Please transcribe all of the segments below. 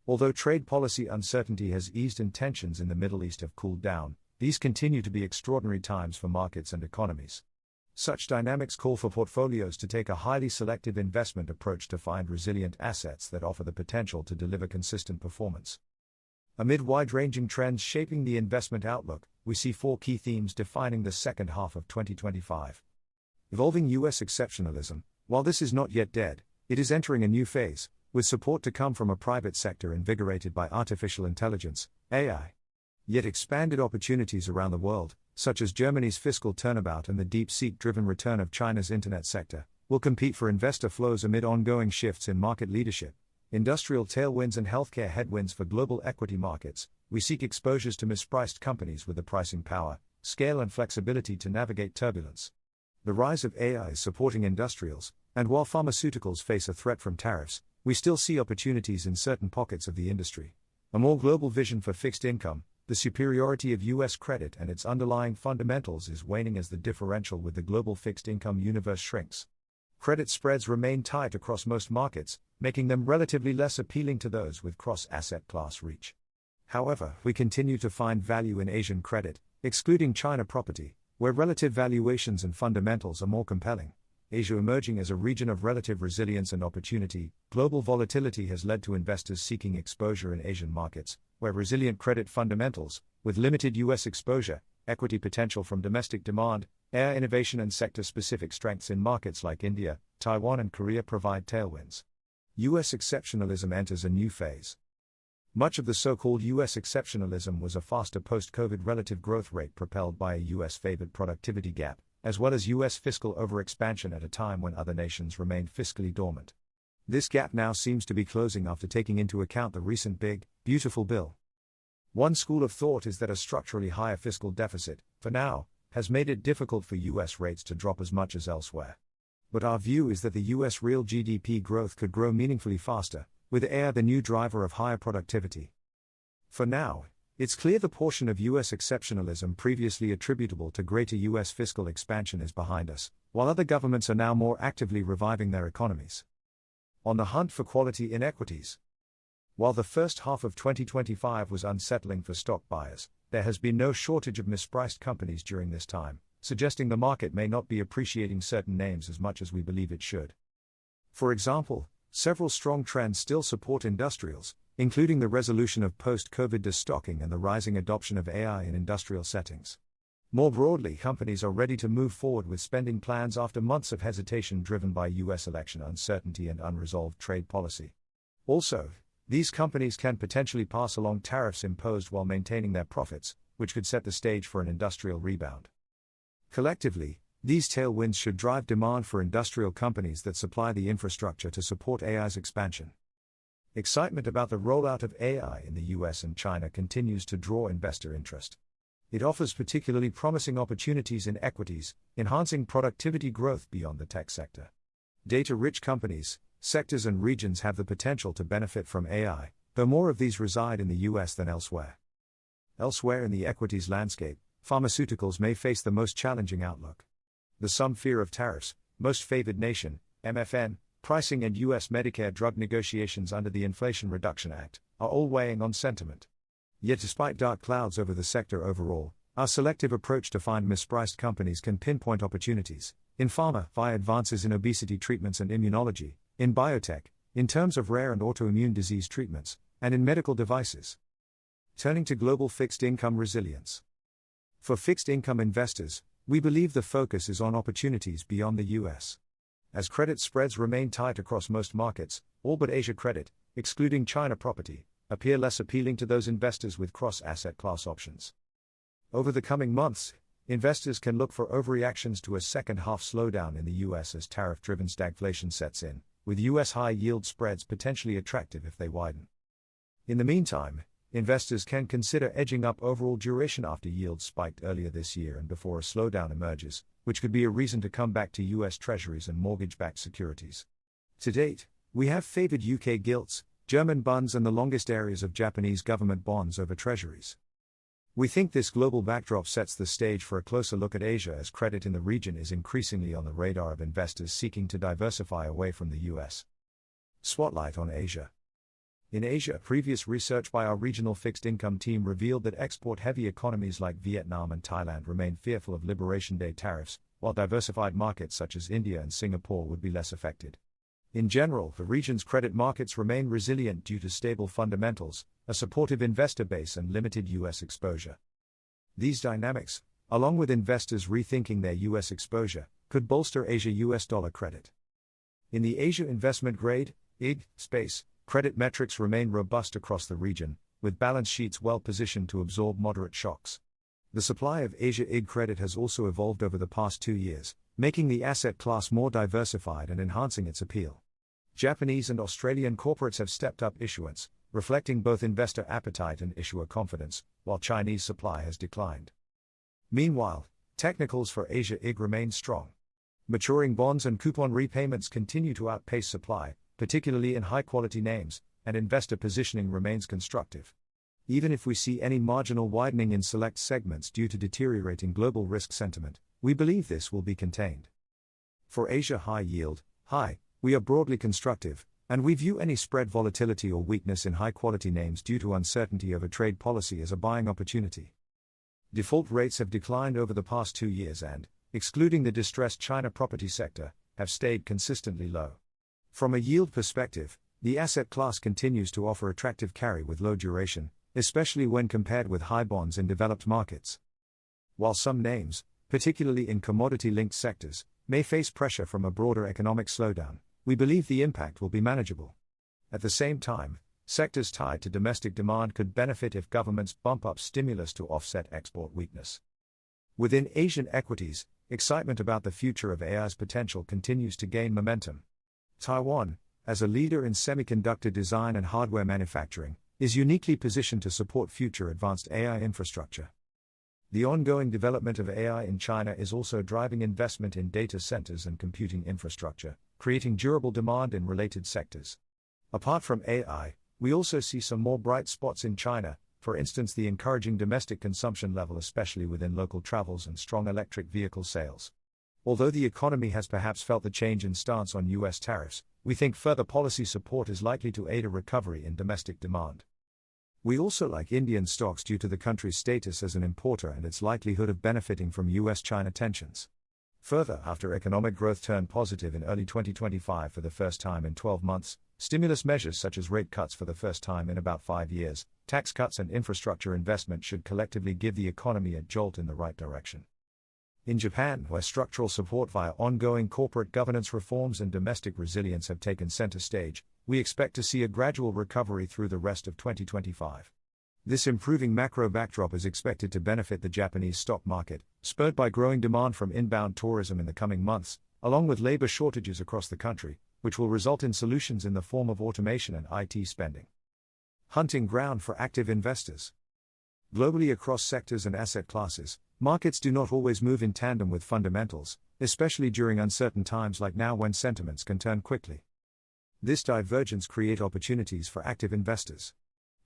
Although trade policy uncertainty has eased and tensions in the Middle East have cooled down, these continue to be extraordinary times for markets and economies. Such dynamics call for portfolios to take a highly selective investment approach to find resilient assets that offer the potential to deliver consistent performance. Amid wide-ranging trends shaping the investment outlook, we see four key themes defining the second half of 2025. Evolving U.S. exceptionalism. While this is not yet dead, it is entering a new phase, with support to come from a private sector invigorated by artificial intelligence, AI. Yet expanded opportunities around the world, such as Germany's fiscal turnabout and the DeepSeek-driven return of China's internet sector, will compete for investor flows amid ongoing shifts in market leadership. Industrial tailwinds and healthcare headwinds for global equity markets. We seek exposures to mispriced companies with the pricing power, scale and flexibility to navigate turbulence. The rise of AI is supporting industrials, and while pharmaceuticals face a threat from tariffs, we still see opportunities in certain pockets of the industry. A more global vision for fixed income. The superiority of U.S. credit and its underlying fundamentals is waning as the differential with the global fixed income universe shrinks. Credit spreads remain tight across most markets, making them relatively less appealing to those with cross-asset class reach. However, we continue to find value in Asian credit, excluding China property, where relative valuations and fundamentals are more compelling. Asia emerging as a region of relative resilience and opportunity. Global volatility has led to investors seeking exposure in Asian markets, where resilient credit fundamentals, with limited U.S. exposure, equity potential from domestic demand, AI innovation and sector-specific strengths in markets like India, Taiwan and Korea provide tailwinds. U.S. exceptionalism enters a new phase. Much of the so-called U.S. exceptionalism was a faster post-COVID relative growth rate propelled by a U.S.-favored productivity gap, as well as U.S. fiscal overexpansion at a time when other nations remained fiscally dormant. This gap now seems to be closing after taking into account the recent Big, Beautiful Bill. One school of thought is that a structurally higher fiscal deficit, for now, has made it difficult for U.S. rates to drop as much as elsewhere. But our view is that the U.S. real GDP growth could grow meaningfully faster, with AI the new driver of higher productivity. For now, it's clear the portion of U.S. exceptionalism previously attributable to greater U.S. fiscal expansion is behind us, while other governments are now more actively reviving their economies. On the hunt for quality in equities. While the first half of 2025 was unsettling for stock buyers, there has been no shortage of mispriced companies during this time, suggesting the market may not be appreciating certain names as much as we believe it should. For example, several strong trends still support industrials, including the resolution of post-COVID destocking and the rising adoption of AI in industrial settings. More broadly, companies are ready to move forward with spending plans after months of hesitation driven by U.S. election uncertainty and unresolved trade policy. Also, these companies can potentially pass along tariffs imposed while maintaining their profits, which could set the stage for an industrial rebound. Collectively, these tailwinds should drive demand for industrial companies that supply the infrastructure to support AI's expansion. Excitement about the rollout of AI in the US and China continues to draw investor interest. It offers particularly promising opportunities in equities, enhancing productivity growth beyond the tech sector. Data-rich companies, sectors and regions have the potential to benefit from AI, though more of these reside in the US than elsewhere. Elsewhere in the equities landscape, pharmaceuticals may face the most challenging outlook. The some fear of tariffs, most favored nation, MFN, pricing and U.S. Medicare drug negotiations under the Inflation Reduction Act, are all weighing on sentiment. Yet despite dark clouds over the sector overall, our selective approach to find mispriced companies can pinpoint opportunities, in pharma via advances in obesity treatments and immunology, in biotech, in terms of rare and autoimmune disease treatments, and in medical devices. Turning to global fixed income resilience. For fixed income investors, we believe the focus is on opportunities beyond the U.S. As credit spreads remain tight across most markets, all but Asia credit, excluding China property, appear less appealing to those investors with cross-asset class options. Over the coming months, investors can look for overreactions to a second-half slowdown in the U.S. as tariff-driven stagflation sets in, with U.S. high-yield spreads potentially attractive if they widen. In the meantime, investors can consider edging up overall duration after yields spiked earlier this year and before a slowdown emerges, which could be a reason to come back to U.S. Treasuries and mortgage-backed securities. To date, we have favored UK gilts, German bunds and the longest areas of Japanese government bonds over Treasuries. We think this global backdrop sets the stage for a closer look at Asia as credit in the region is increasingly on the radar of investors seeking to diversify away from the US. Spotlight on Asia. In Asia, previous research by our regional fixed income team revealed that export-heavy economies like Vietnam and Thailand remain fearful of Liberation Day tariffs, while diversified markets such as India and Singapore would be less affected. In general, the region's credit markets remain resilient due to stable fundamentals, a supportive investor base and limited U.S. exposure. These dynamics, along with investors rethinking their U.S. exposure, could bolster Asia-US dollar credit. In the Asia investment grade (IG) space, credit metrics remain robust across the region, with balance sheets well positioned to absorb moderate shocks. The supply of Asia IG credit has also evolved over the past 2 years, making the asset class more diversified and enhancing its appeal. Japanese and Australian corporates have stepped up issuance, reflecting both investor appetite and issuer confidence, while Chinese supply has declined. Meanwhile, technicals for Asia IG remain strong. Maturing bonds and coupon repayments continue to outpace supply, particularly in high-quality names, and investor positioning remains constructive. Even if we see any marginal widening in select segments due to deteriorating global risk sentiment, we believe this will be contained. For Asia high yield, we are broadly constructive, and we view any spread volatility or weakness in high-quality names due to uncertainty over trade policy as a buying opportunity. Default rates have declined over the past 2 years and, excluding the distressed China property sector, have stayed consistently low. From a yield perspective, the asset class continues to offer attractive carry with low duration, especially when compared with high bonds in developed markets. While some names, particularly in commodity-linked sectors, may face pressure from a broader economic slowdown, we believe the impact will be manageable. At the same time, sectors tied to domestic demand could benefit if governments bump up stimulus to offset export weakness. Within Asian equities, excitement about the future of AI's potential continues to gain momentum. Taiwan, as a leader in semiconductor design and hardware manufacturing, is uniquely positioned to support future advanced AI infrastructure. The ongoing development of AI in China is also driving investment in data centers and computing infrastructure, creating durable demand in related sectors. Apart from AI, we also see some more bright spots in China, for instance the encouraging domestic consumption level especially within local travels and strong electric vehicle sales. Although the economy has perhaps felt the change in stance on U.S. tariffs, we think further policy support is likely to aid a recovery in domestic demand. We also like Indian stocks due to the country's status as an importer and its likelihood of benefiting from US-China tensions. Further, after economic growth turned positive in early 2025 for the first time in 12 months, stimulus measures such as rate cuts for the first time in about 5 years, tax cuts and infrastructure investment should collectively give the economy a jolt in the right direction. In Japan, where structural support via ongoing corporate governance reforms and domestic resilience have taken center stage, we expect to see a gradual recovery through the rest of 2025. This improving macro backdrop is expected to benefit the Japanese stock market, spurred by growing demand from inbound tourism in the coming months, along with labor shortages across the country, which will result in solutions in the form of automation and IT spending. Hunting ground for active investors. Globally across sectors and asset classes, markets do not always move in tandem with fundamentals, especially during uncertain times like now when sentiments can turn quickly. This divergence creates opportunities for active investors.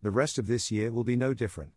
The rest of this year will be no different.